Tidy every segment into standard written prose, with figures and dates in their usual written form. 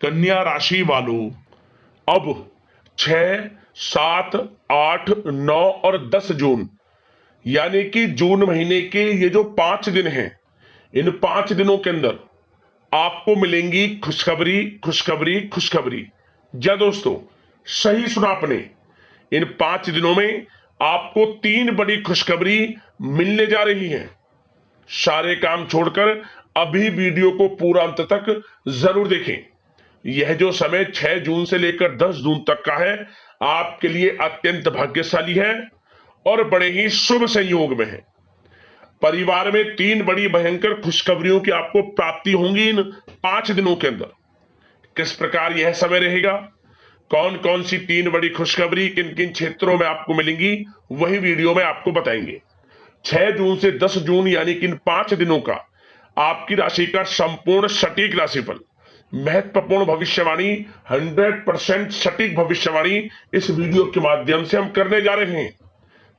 कन्या राशि वालों, अब 6, 7, 8, 9 और 10 जून यानी कि जून महीने के ये जो 5 दिन हैं, इन 5 दिनों के अंदर आपको मिलेंगी खुशखबरी खुशखबरी खुशखबरी। जी दोस्तों, सही सुना आपने। इन 5 दिनों में आपको 3 बड़ी खुशखबरी मिलने जा रही है। सारे काम छोड़कर अभी वीडियो को पूरा अंत तक जरूर देखें। यह जो समय 6 जून से लेकर 10 जून तक का है, आपके लिए अत्यंत भाग्यशाली है और बड़े ही शुभ संयोग में है। परिवार में 3 बड़ी भयंकर खुशखबरियों की आपको प्राप्ति होंगी इन 5 दिनों के अंदर। किस प्रकार यह समय रहेगा, कौन कौन सी 3 बड़ी खुशखबरी किन किन क्षेत्रों में आपको मिलेंगी, वही वीडियो में आपको बताएंगे। 6 जून से 10 जून यानी कि इन 5 दिनों का आपकी राशि का संपूर्ण सटीक राशिफल, महत्वपूर्ण भविष्यवाणी, 100% सटीक भविष्यवाणी इस वीडियो के माध्यम से हम करने जा रहे हैं।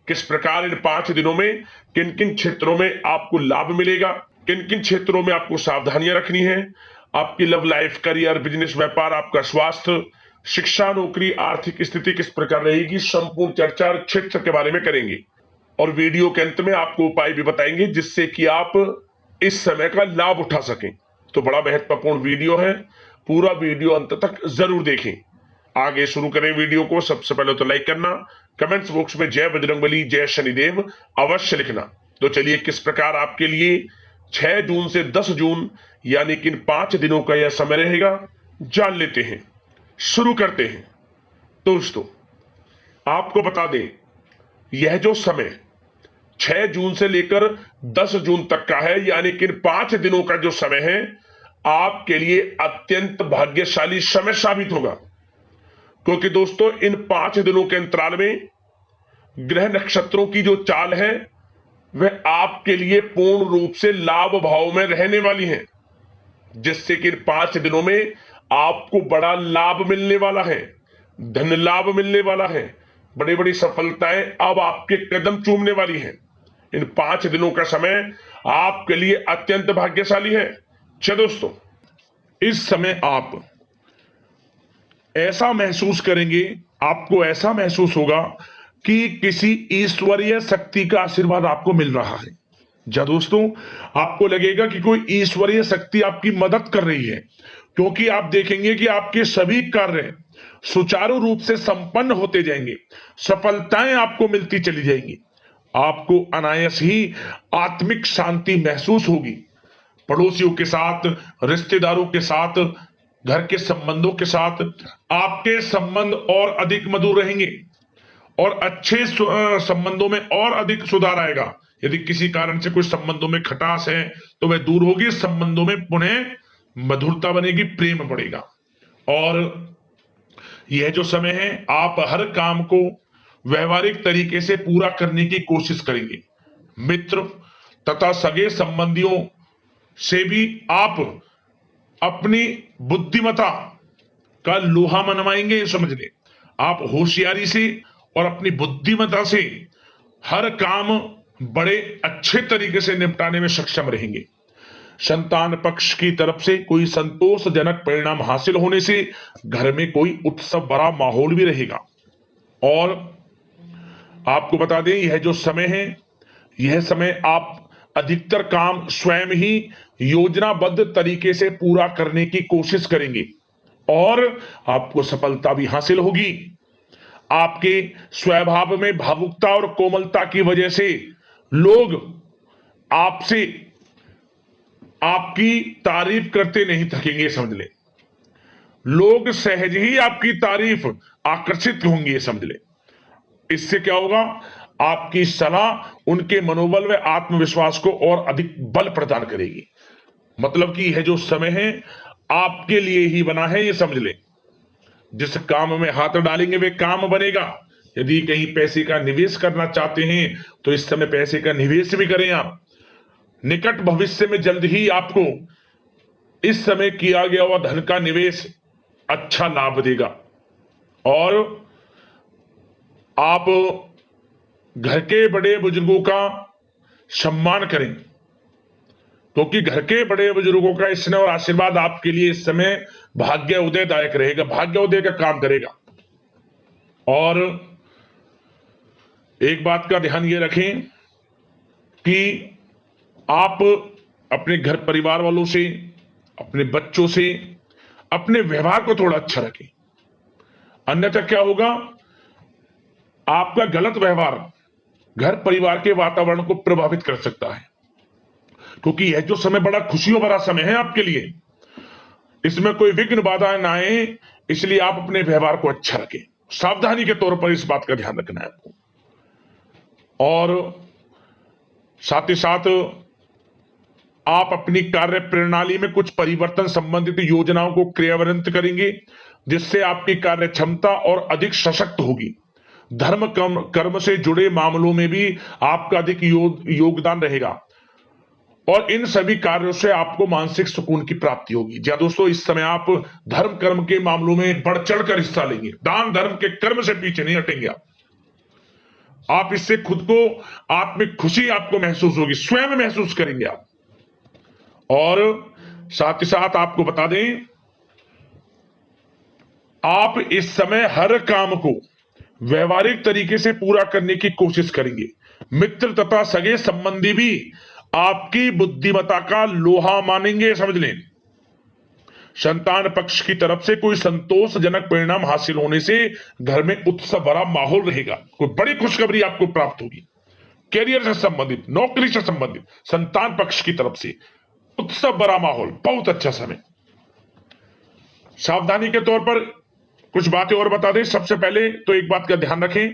किस प्रकार इन 5 दिनों में किन किन क्षेत्रों में आपको लाभ मिलेगा, किन किन क्षेत्रों में आपको सावधानियां रखनी है, आपकी लव लाइफ, करियर, बिजनेस, व्यापार, आपका स्वास्थ्य, शिक्षा, नौकरी, आर्थिक स्थिति किस प्रकार रहेगी, संपूर्ण चर्चा क्षेत्र के बारे में करेंगे। और वीडियो के अंत में आपको उपाय भी बताएंगे जिससे कि आप इस समय का लाभ उठा सकें। तो बड़ा महत्वपूर्ण वीडियो है, पूरा वीडियो अंत तक जरूर देखें। आगे शुरू करें वीडियो को। सबसे पहले तो लाइक करना, कमेंट्स बॉक्स में जय बजरंगबली, जय शनिदेव अवश्य लिखना। तो चलिए, किस प्रकार आपके लिए 6 जून से 10 जून यानी कि इन 5 दिनों का यह समय रहेगा, जान लेते हैं। शुरू करते हैं। दोस्तों, आपको बता दें, यह जो समय 6 जून से लेकर 10 जून तक का है, यानी कि इन 5 दिनों का जो समय है, आपके लिए अत्यंत भाग्यशाली समय साबित होगा। क्योंकि दोस्तों, इन 5 दिनों के अंतराल में ग्रह नक्षत्रों की जो चाल है वह आपके लिए पूर्ण रूप से लाभ भाव में रहने वाली है, जिससे कि इन 5 दिनों में आपको बड़ा लाभ मिलने वाला है, धन लाभ मिलने वाला है, बड़ी बड़ी सफलताएं अब आपके कदम चूमने वाली हैं। इन 5 दिनों का समय आपके लिए अत्यंत भाग्यशाली है। चलो दोस्तों, इस समय आप ऐसा महसूस करेंगे, आपको ऐसा महसूस होगा कि किसी ईश्वरीय शक्ति का आशीर्वाद आपको मिल रहा है। जा दोस्तों, आपको लगेगा कि कोई ईश्वरीय शक्ति आपकी मदद कर रही है, क्योंकि आप देखेंगे कि आपके सभी कार्य सुचारू रूप से संपन्न होते जाएंगे, सफलताएं आपको मिलती चली जाएंगी, आपको अनायास ही आत्मिक शांति महसूस होगी। पड़ोसियों के साथ, रिश्तेदारों के साथ, घर के संबंधों के साथ आपके संबंध और अधिक मधुर रहेंगे और अच्छे संबंधों में और अधिक सुधार आएगा। यदि किसी कारण से कुछ संबंधों में खटास है तो वह दूर होगी, संबंधों में पुनः मधुरता बनेगी, प्रेम बढ़ेगा। और यह जो समय है, आप हर काम को व्यवहारिक तरीके से पूरा करने की कोशिश करेंगे। मित्र तथा सगे संबंधियों से भी आप अपनी बुद्धिमत्ता का लोहा मनवाएंगे। समझ ले, आप होशियारी से और अपनी बुद्धिमत्ता से हर काम बड़े अच्छे तरीके से निपटाने में सक्षम रहेंगे। संतान पक्ष की तरफ से कोई संतोषजनक परिणाम हासिल होने से घर में कोई उत्सव भरा माहौल भी रहेगा। और आपको बता दें, यह जो समय है, यह समय आप अधिकतर काम स्वयं ही योजनाबद्ध तरीके से पूरा करने की कोशिश करेंगे और आपको सफलता भी हासिल होगी। आपके स्वभाव में भावुकता और कोमलता की वजह से लोग आपसे आपकी तारीफ करते नहीं थकेंगे। समझ ले, लोग सहज ही आपकी तारीफ आकर्षित होंगे। समझ ले, इससे क्या होगा, आपकी सलाह उनके मनोबल व आत्मविश्वास को और अधिक बल प्रदान करेगी। मतलब कि यह जो समय है आपके लिए ही बना है, ये समझ ले। जिस काम में हाथ डालेंगे वे काम बनेगा। यदि कहीं पैसे का निवेश करना चाहते हैं तो इस समय पैसे का निवेश भी करें आप। निकट भविष्य में जल्द ही आपको इस समय किया गया हुआ धन का निवेश अच्छा लाभ देगा। और आप घर के बड़े बुजुर्गों का सम्मान करें, क्योंकि घर के बड़े बुजुर्गों का स्नेह और आशीर्वाद आपके लिए इस समय भाग्य उदयदायक रहेगा, भाग्य उदय का काम करेगा। और एक बात का ध्यान ये रखें कि आप अपने घर परिवार वालों से, अपने बच्चों से अपने व्यवहार को थोड़ा अच्छा रखें, अन्यथा क्या होगा, आपका गलत व्यवहार घर परिवार के वातावरण को प्रभावित कर सकता है। क्योंकि यह जो समय बड़ा खुशियों भरा समय है आपके लिए, इसमें कोई विघ्न बाधा ना आए, इसलिए आप अपने व्यवहार को अच्छा रखें। सावधानी के तौर पर इस बात का ध्यान रखना है आपको। और साथ ही साथ आप अपनी कार्य प्रणाली में कुछ परिवर्तन संबंधित योजनाओं को क्रियान्वित करेंगे, जिससे आपकी कार्य क्षमता और अधिक सशक्त होगी। धर्म कर्म से जुड़े मामलों में भी आपका अधिक योगदान रहेगा और इन सभी कार्यों से आपको मानसिक सुकून की प्राप्ति होगी। जी दोस्तों, इस समय आप धर्म कर्म के मामलों में बढ़ चढ़कर हिस्सा लेंगे, दान धर्म के कर्म से पीछे नहीं हटेंगे आप इससे खुद को आत्मिक खुशी आपको महसूस होगी, स्वयं महसूस करेंगे आप। और साथ ही साथ आपको बता दें, आप इस समय हर काम को व्यवहारिक तरीके से पूरा करने की कोशिश करेंगे। मित्र तथा सगे संबंधी भी आपकी बुद्धिमत्ता का लोहा मानेंगे, समझ लें। संतान पक्ष की तरफ से कोई संतोषजनक परिणाम हासिल होने से घर में उत्सव भरा माहौल रहेगा। कोई बड़ी खुशखबरी आपको प्राप्त होगी, कैरियर से संबंधित, नौकरी से संबंधित, संतान पक्ष की तरफ से उत्सव भरा माहौल, बहुत अच्छा समय। सावधानी के तौर पर कुछ बातें और बता दें। सबसे पहले तो एक बात का ध्यान रखें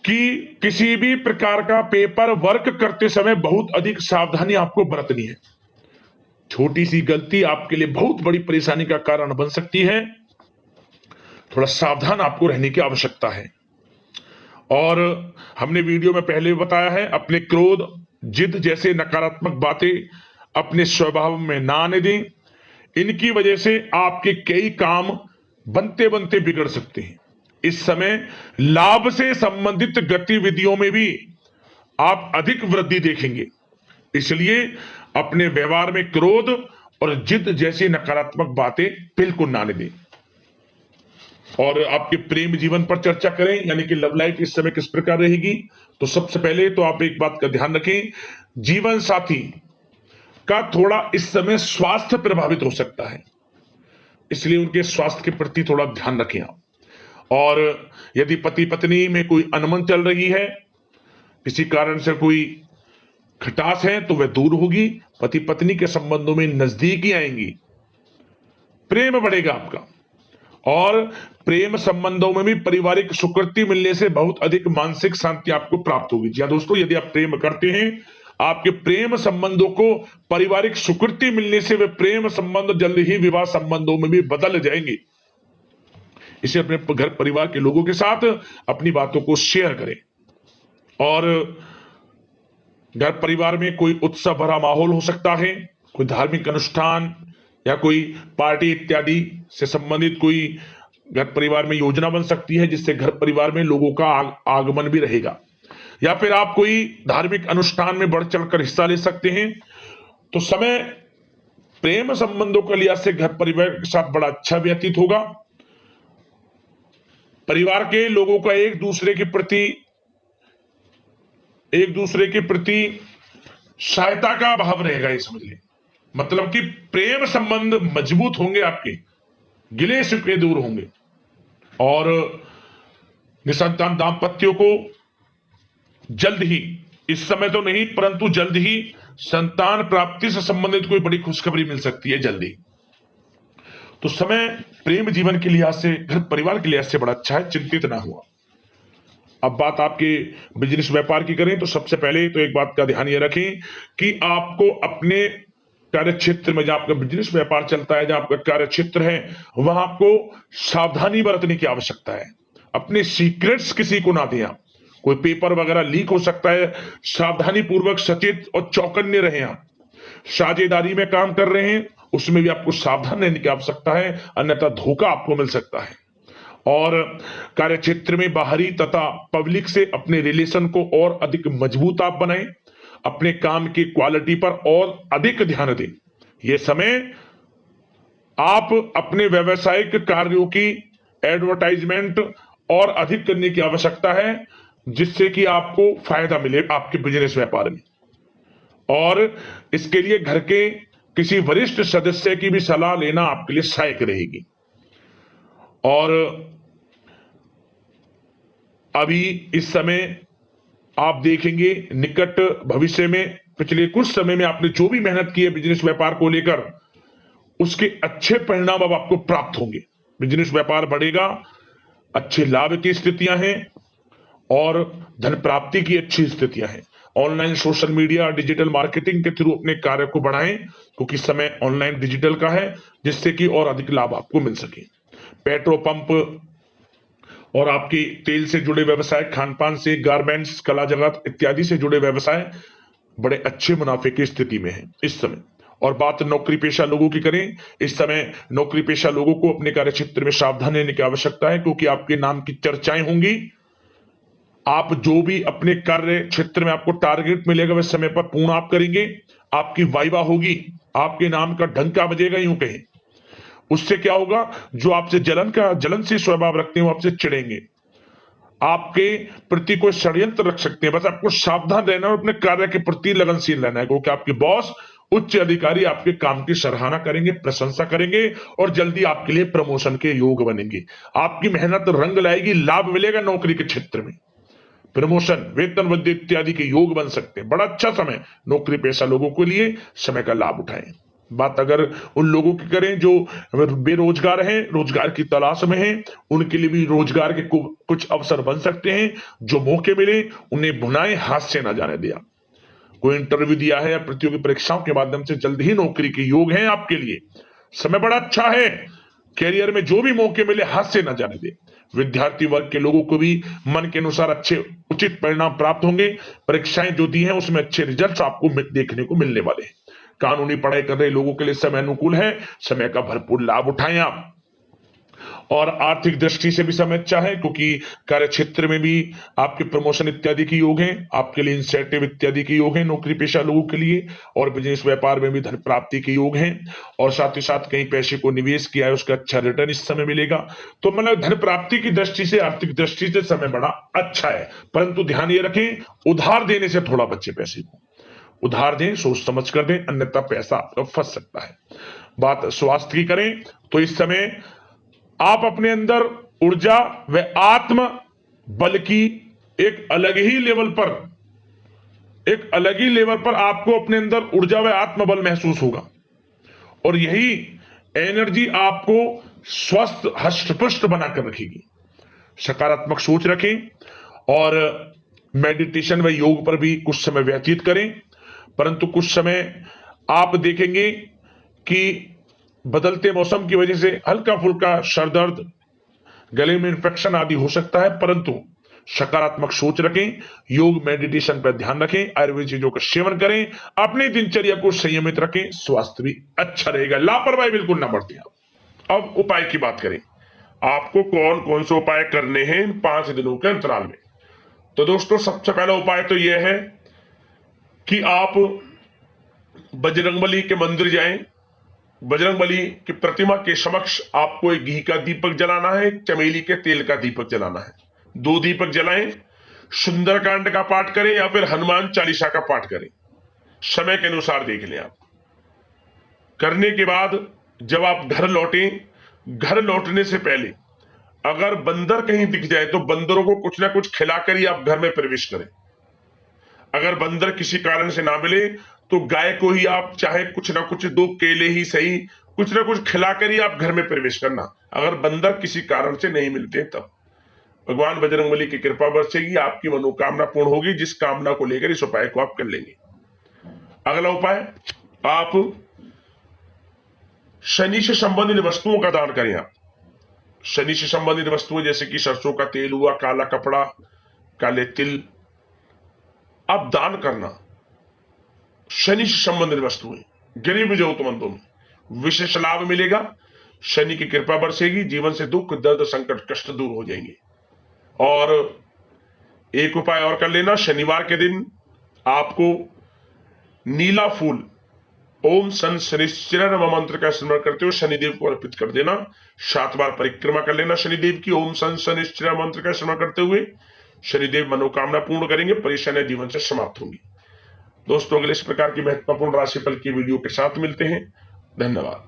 कि किसी भी प्रकार का पेपर वर्क करते समय बहुत अधिक सावधानी आपको बरतनी है। छोटी सी गलती आपके लिए बहुत बड़ी परेशानी का कारण बन सकती है, थोड़ा सावधान आपको रहने की आवश्यकता है। और हमने वीडियो में पहले भी बताया है, अपने क्रोध, जिद जैसे नकारात्मक बातें अपने स्वभाव में ना आने दें। इनकी वजह से आपके कई काम बनते बनते बिगड़ सकते हैं। इस समय लाभ से संबंधित गतिविधियों में भी आप अधिक वृद्धि देखेंगे, इसलिए अपने व्यवहार में क्रोध और जिद जैसी नकारात्मक बातें बिल्कुल ना आने दें। और आपके प्रेम जीवन पर चर्चा करें, यानी कि लव लाइफ इस समय किस प्रकार रहेगी। तो सबसे पहले तो आप एक बात का ध्यान रखें, जीवन साथी का थोड़ा इस समय स्वास्थ्य प्रभावित हो सकता है, इसलिए उनके स्वास्थ्य के प्रति थोड़ा ध्यान रखें आप। और यदि पति पत्नी में कोई अनबन चल रही है, किसी कारण से कोई खटास है, तो वह दूर होगी। पति पत्नी के संबंधों में नजदीकी आएंगी, प्रेम बढ़ेगा आपका। और प्रेम संबंधों में भी पारिवारिक स्वीकृति मिलने से बहुत अधिक मानसिक शांति आपको प्राप्त होगी। जी दोस्तों, यदि आप प्रेम करते हैं, आपके प्रेम संबंधों को पारिवारिक स्वीकृति मिलने से वे प्रेम संबंध जल्द ही विवाह संबंधों में भी बदल जाएंगे। इसे अपने घर परिवार के लोगों के साथ अपनी बातों को शेयर करें। और घर परिवार में कोई उत्सव भरा माहौल हो सकता है, कोई धार्मिक अनुष्ठान या कोई पार्टी इत्यादि से संबंधित कोई घर परिवार में योजना बन सकती है, जिससे घर परिवार में लोगों का आगमन भी रहेगा। या फिर आप कोई धार्मिक अनुष्ठान में बढ़ चढ़कर हिस्सा ले सकते हैं। तो समय प्रेम संबंधों के लिहाज से घर परिवार के साथ बड़ा अच्छा व्यतीत होगा। परिवार के लोगों का एक दूसरे के प्रति सहायता का भाव रहेगा, ये समझ लें। मतलब कि प्रेम संबंध मजबूत होंगे, आपके गिले शिकवे दूर होंगे। और निसंतान दाम्पत्यों को जल्द ही, इस समय तो नहीं परंतु जल्द ही संतान प्राप्ति से संबंधित कोई बड़ी खुशखबरी मिल सकती है जल्दी। तो समय प्रेम जीवन के लिहाज से, घर परिवार के लिहाज से बड़ा अच्छा है, चिंतित ना हुआ। अब बात आपके बिजनेस व्यापार की करें, तो सबसे पहले तो एक बात का ध्यान ये रखें कि आपको अपने कार्य क्षेत्र में, जहां आपका बिजनेस व्यापार चलता है, जहां आपका कार्य क्षेत्र है, वहां आपको सावधानी बरतने की आवश्यकता है। अपने सीक्रेट्स किसी को ना दें आप। कोई पेपर वगैरह लीक हो सकता है, सावधानी पूर्वक सचेत और चौकन्ने रहें आप। साझेदारी में काम कर रहे हैं, उसमें भी आपको सावधान रहने की आवश्यकता है, अन्यथा धोखा आपको मिल सकता है। और कार्य क्षेत्र में बाहरी तथा पब्लिक से अपने रिलेशन को और अधिक मजबूत आप बनाएं। अपने काम की क्वालिटी पर और अधिक ध्यान दें। यह समय आप अपने व्यवसायिक कार्यों की एडवर्टाइजमेंट और अधिक करने की आवश्यकता है, जिससे कि आपको फायदा मिले आपके बिजनेस व्यापार में। और इसके लिए घर के किसी वरिष्ठ सदस्य की भी सलाह लेना आपके लिए सहायक रहेगी। और अभी इस समय आप देखेंगे निकट भविष्य में, पिछले कुछ समय में आपने जो भी मेहनत की है बिजनेस व्यापार को लेकर, उसके अच्छे परिणाम अब आपको प्राप्त होंगे। बिजनेस व्यापार बढ़ेगा, अच्छे लाभ की स्थितियां हैं और धन प्राप्ति की अच्छी स्थितियां हैं। Online social media digital marketing के थ्रू अपने कार्य को बढ़ाएं, क्योंकि समय ऑनलाइन डिजिटल का है, जिससे कि और अधिक लाभ आपको मिल सके। पेट्रोल पंप और आपकी तेल से जुड़े व्यवसाय, खान पान से, गारमेंट्स, कला जगत इत्यादि से जुड़े व्यवसाय बड़े अच्छे मुनाफे की स्थिति में है इस समय। और बात नौकरी पेशा लोगों की करें, इस समय नौकरी पेशा लोगों को अपने कार्य क्षेत्र में सावधान रहने की आवश्यकता है, क्योंकि आपके नाम की चर्चाएं होंगी। आप जो भी अपने कार्य क्षेत्र में आपको टारगेट मिलेगा वह समय पर पूर्ण आप करेंगे, आपकी वाइवा होगी, आपके नाम का डंका बजेगा, यूं कहें। उससे क्या होगा, जो आपसे जलनशील स्वभाव रखते हैं वो आपसे चिढ़ेंगे, आपके प्रति कोई षड्यंत्र रख सकते हैं। बस आपको सावधान रहना और अपने कार्य के प्रति लगनशील रहना है, क्योंकि आपके बॉस उच्च अधिकारी आपके काम की सराहना करेंगे, प्रशंसा करेंगे और जल्दी आपके लिए प्रमोशन के योग बनेंगे। आपकी मेहनत रंग लाएगी, लाभ मिलेगा नौकरी के क्षेत्र में, प्रमोशन, वेतन वृद्धि इत्यादि के योग बन सकते हैं। बड़ा अच्छा समय नौकरी पेशा लोगों के लिए, समय का लाभ उठाएं। बात अगर उन लोगों की करें जो बेरोजगार हैं, रोजगार की तलाश में हैं, उनके लिए भी रोजगार के कुछ अवसर बन सकते हैं। जो मौके मिले उन्हें भुनाएं, हाथ से ना जाने दिया। कोई इंटरव्यू दिया है या प्रतियोगी परीक्षाओं के माध्यम से जल्द ही नौकरी के योग हैं आपके लिए, समय बड़ा अच्छा है। कैरियर में जो भी मौके मिले हाथ से न जाने दे। विद्यार्थी वर्ग के लोगों को भी मन के अनुसार अच्छे उचित परिणाम प्राप्त होंगे। परीक्षाएं जो दी हैं उसमें अच्छे रिजल्ट्स आपको देखने को मिलने वाले हैं। कानूनी पढ़ाई कर रहे लोगों के लिए समय अनुकूल है, समय का भरपूर लाभ उठाएं आप। और आर्थिक दृष्टि से भी समय अच्छा है, क्योंकि कार्य क्षेत्र में भी आपके प्रमोशन इत्यादि के योग हैं, आपके लिए इंसेंटिव इत्यादि के योग हैं नौकरी पेशा लोगों के लिए। और बिजनेस व्यापार में भी धन प्राप्ति के योग हैं, और साथ ही साथ कहीं पैसे को निवेश किया है उसका अच्छा रिटर्न इस समय मिलेगा। तो मतलब धन प्राप्ति की दृष्टि से, आर्थिक दृष्टि से समय बड़ा अच्छा है। परंतु ध्यान ये रखें, उधार देने से थोड़ा बचे। पैसे को उधार दें, सोच समझ कर दें, अन्यथा पैसा आपका फंस सकता है। बात स्वास्थ्य की करें तो इस समय आप अपने अंदर ऊर्जा व आत्म बल की एक अलग ही लेवल पर आपको अपने अंदर ऊर्जा व आत्म बल महसूस होगा। और यही एनर्जी आपको स्वस्थ हष्ट-पुष्ट बनाकर रखेगी। सकारात्मक सोच रखें और मेडिटेशन व योग पर भी कुछ समय व्यतीत करें। परंतु कुछ समय आप देखेंगे कि बदलते मौसम की वजह से हल्का फुल्का सर दर्द, गले में इंफेक्शन आदि हो सकता है, परंतु सकारात्मक सोच रखें, योग मेडिटेशन पर ध्यान रखें, आयुर्वेद चीजों का सेवन करें, अपनी दिनचर्या को संयमित रखें, स्वास्थ्य भी अच्छा रहेगा। लापरवाही बिल्कुल ना बरतें। अब उपाय की बात करें, आपको कौन कौन से उपाय करने हैं 5 दिनों के अंतराल में। तो दोस्तों, सबसे पहला उपाय तो यह है कि आप बजरंगबली के मंदिर जाएं। बजरंगबली की प्रतिमा के समक्ष आपको एक घी का दीपक जलाना है, चमेली के तेल का दीपक जलाना है। 2 दीपक जलाएं, सुंदरकांड का पाठ करें या फिर हनुमान चालीसा का पाठ करें, समय के अनुसार देख लें आप। करने के बाद जब आप घर लौटें, घर लौटने से पहले अगर बंदर कहीं दिख जाए तो बंदरों को कुछ ना कुछ खिलाकर ही आप घर में प्रवेश करें। अगर बंदर किसी कारण से ना मिले तो गाय को ही आप चाहे कुछ ना कुछ 2 केले ही सही, कुछ ना कुछ खिलाकर ही आप घर में प्रवेश करना, अगर बंदर किसी कारण से नहीं मिलते तब। भगवान बजरंगबली की कृपा बरसेगी, आपकी मनोकामना पूर्ण होगी, जिस कामना को लेकर इस उपाय को आप कर लेंगे। अगला उपाय, आप शनि से संबंधित वस्तुओं का दान करें। आप शनि से संबंधित वस्तुएं जैसे कि सरसों का तेल हुआ, काला कपड़ा, काले तिल, आप दान करना। शनि से संबंधित वस्तुएं गरीब जरूरतमंदों में विशेष लाभ मिलेगा, शनि की कृपा बरसेगी, जीवन से दुख दर्द संकट कष्ट दूर हो जाएंगे। और एक उपाय और कर लेना, शनिवार के दिन आपको नीला फूल ओम सन शनिश्चर नमः मंत्र का स्मरण करते हुए शनिदेव को अर्पित कर देना। 7 बार परिक्रमा कर लेना शनिदेव की ओम सन शनिश्चर मंत्र का स्मरण करते हुए। शनिदेव मनोकामना पूर्ण करेंगे, परेशानियां जीवन से समाप्त होंगी। दोस्तों, अगले इस प्रकार की महत्वपूर्ण राशिफल की वीडियो के साथ मिलते हैं। धन्यवाद।